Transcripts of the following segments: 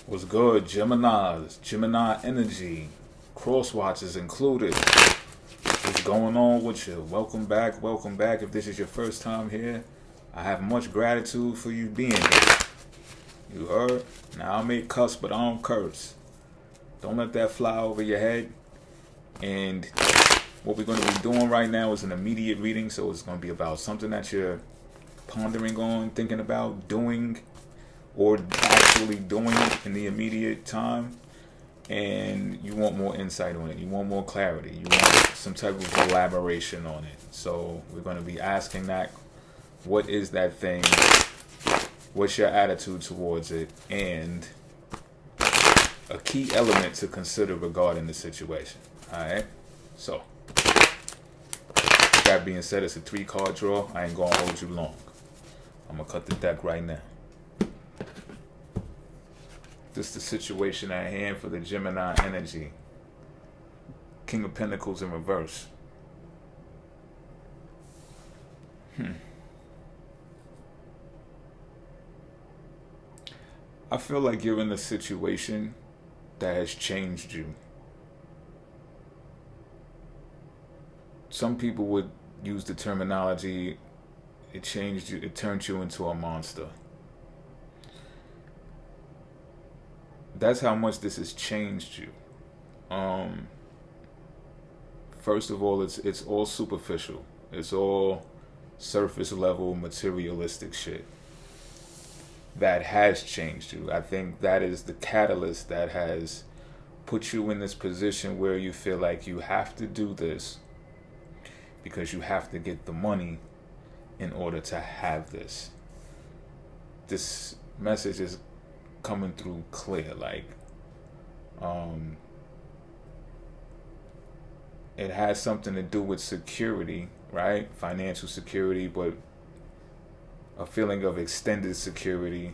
What's good, Geminis, Gemini energy, cross watches included. What's going on with you? Welcome back, welcome back. If this is your first time here, I have much gratitude for you being here. You heard? Now I may cuss, but I don't curse. Don't let that fly over your head. And what we're going to be doing right now is an immediate reading, so it's going to be about something that you're pondering on, thinking about, doing, or actually doing in the immediate time, and you want more insight on it, you want more clarity, you want some type of elaboration on it. So we're going to be asking that, what is that thing, what's your attitude towards it, and a key element to consider regarding the situation. Alright, so with that being said, it's a 3-card draw. I ain't gonna hold you long. I'm gonna cut the deck right now. This is the situation at hand for the Gemini energy. King of Pentacles in reverse. I feel like you're in a situation that has changed you. Some people would use the terminology, it changed you, it turned you into a monster. That's how much this has changed you. First of all, it's all superficial. It's all surface level materialistic shit that has changed you. I think that is the catalyst that has put you in this position where you feel like you have to do this because you have to get the money in order to have this. This message is coming through clear, like it has something to do with security, right? Financial security, but a feeling of extended security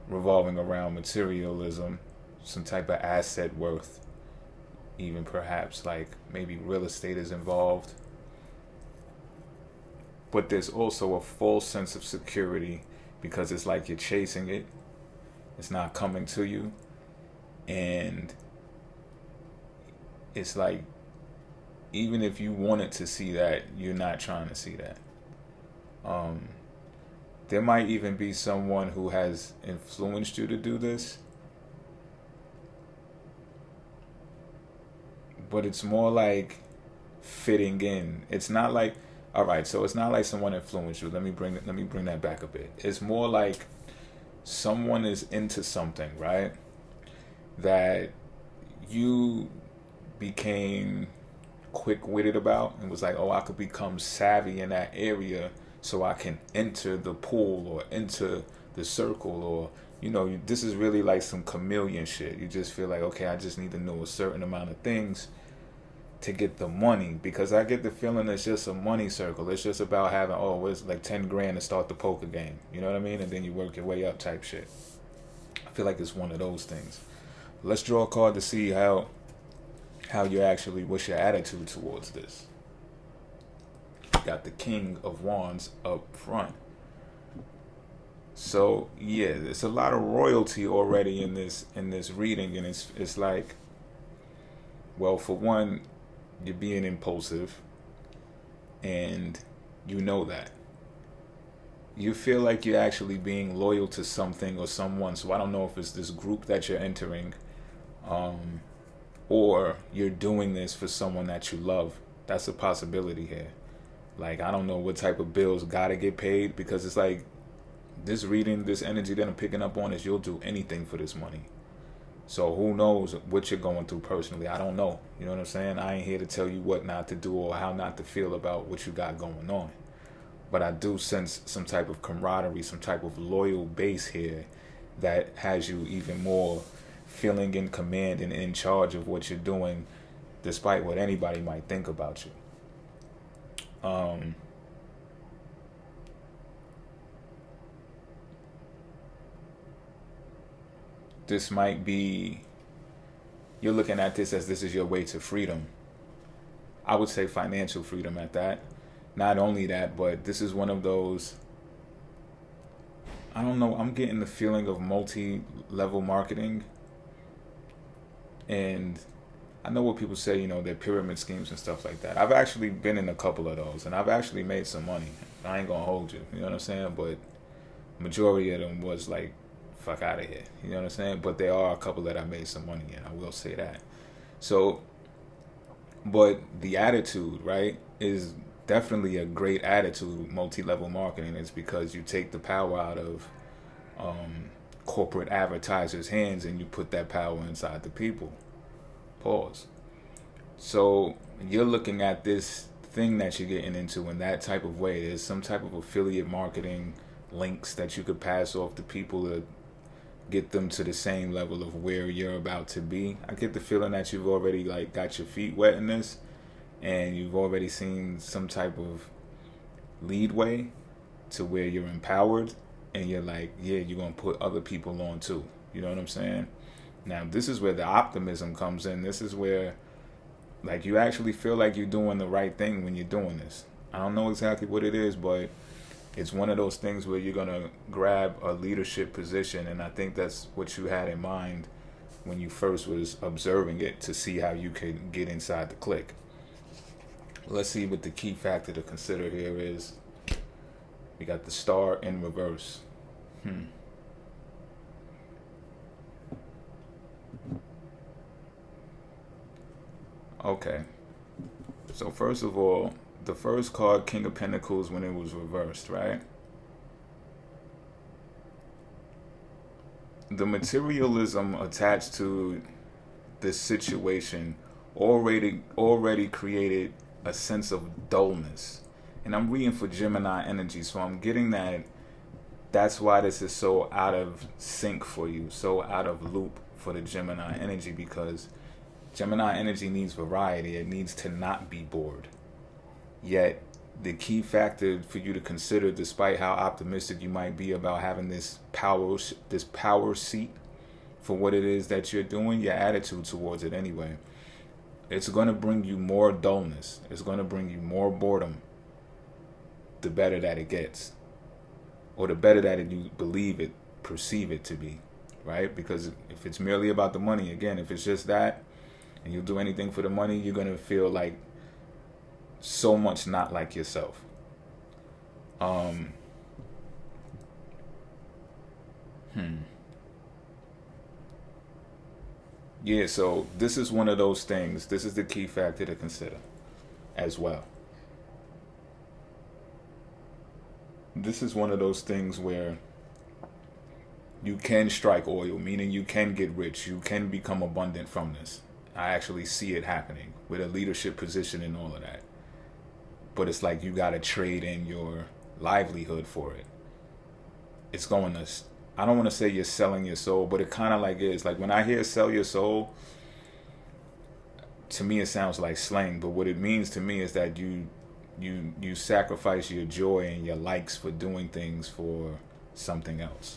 revolving around materialism, some type of asset worth, even perhaps like maybe real estate is involved. But there's also a false sense of security because it's like you're chasing it. It's not coming to you. And it's like, even if you wanted to see that, you're not trying to see that. There might even be someone who has influenced you to do this. But it's more like fitting in. It's not like, all right, so it's not like someone influenced you. Let me bring that back a bit. It's more like someone is into something, right? That you became quick-witted about and was like, oh, I could become savvy in that area so I can enter the pool or enter the circle, or, you know, this is really like some chameleon shit. You just feel like, okay, I just need to know a certain amount of things to get the money, because I get the feeling it's just a money circle. It's just about having, oh, it's like 10 grand to start the poker game. You know what I mean? And then you work your way up type shit. I feel like it's one of those things. Let's draw a card to see how you actually, what's your attitude towards this. Got the King of Wands up front. So yeah, there's a lot of royalty already in this reading, and it's like, well, for one, you're being impulsive, and you know that. You feel like you're actually being loyal to something or someone. So I don't know if it's this group that you're entering, or you're doing this for someone that you love. That's a possibility here. Like, I don't know what type of bills gotta get paid, because it's like, this reading, this energy that I'm picking up on is you'll do anything for this money. So who knows what you're going through personally? I don't know. You know what I'm saying? I ain't here to tell you what not to do or how not to feel about what you got going on. But I do sense some type of camaraderie, some type of loyal base here that has you even more feeling in command and in charge of what you're doing, despite what anybody might think about you. This might be, you're looking at this as this is your way to freedom. I would say financial freedom at that. Not only that, but this is one of those I don't know. I'm getting the feeling of multi-level marketing, and I know what people say. They're pyramid schemes and stuff like that. I've actually been in a couple of those, and I've actually made some money. I ain't gonna hold you. You know what I'm saying? But majority of them was like, fuck out of here. You know what I'm saying? But there are a couple that I made some money in. I will say that. So, but the attitude, right, is definitely a great attitude. Multi-level marketing is because you take the power out of corporate advertisers' hands and you put that power inside the people. Pause. So you're looking at this thing that you're getting into in that type of way. There's some type of affiliate marketing links that you could pass off to people to get them to the same level of where you're about to be. I get the feeling that you've already like got your feet wet in this, and you've already seen some type of leadway to where you're empowered, and you're like, yeah, you're gonna put other people on too. You know what I'm saying? Now this is where the optimism comes in. This is where like you actually feel like you're doing the right thing when you're doing this. I don't know exactly what it is, but it's one of those things where you're gonna grab a leadership position, and I think that's what you had in mind when you first was observing it, to see how you could get inside the clique. Let's see what the key factor to consider here is. We got the star in reverse. Okay. So first of all, the first card, King of Pentacles, when it was reversed, right? The materialism attached to this situation already created a sense of dullness. And I'm reading for Gemini energy, so I'm getting that's why this is so out of sync for you, so out of loop for the Gemini energy, because Gemini energy needs variety. It needs to not be bored. Yet, the key factor for you to consider, despite how optimistic you might be about having this power seat for what it is that you're doing, your attitude towards it anyway, it's going to bring you more dullness. It's going to bring you more boredom the better that it gets. Or the better that you perceive it to be, right? Because if it's merely about the money, again, if it's just that, and you'll do anything for the money, you're going to feel like so much not like yourself. Yeah, so this is one of those things. This is the key factor to consider as well. This is one of those things where you can strike oil, meaning you can get rich. You can become abundant from this. I actually see it happening with a leadership position and all of that. But it's like you got to trade in your livelihood for it. It's going to, I don't want to say you're selling your soul, but it kind of like is. Like when I hear sell your soul, to me it sounds like slang. But what it means to me is that you sacrifice your joy and your likes for doing things for something else.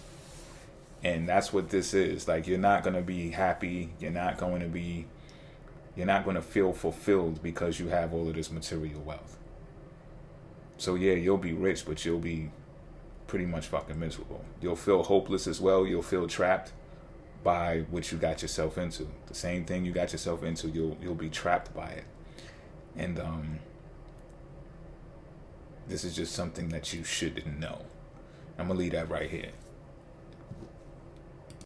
And that's what this is. Like you're not going to be happy. You're not going to feel fulfilled because you have all of this material wealth. So yeah, you'll be rich, but you'll be pretty much fucking miserable. You'll feel hopeless as well. You'll feel trapped by what you got yourself into. The same thing you got yourself into, you'll be trapped by it. And this is just something that you should know. I'm gonna leave that right here.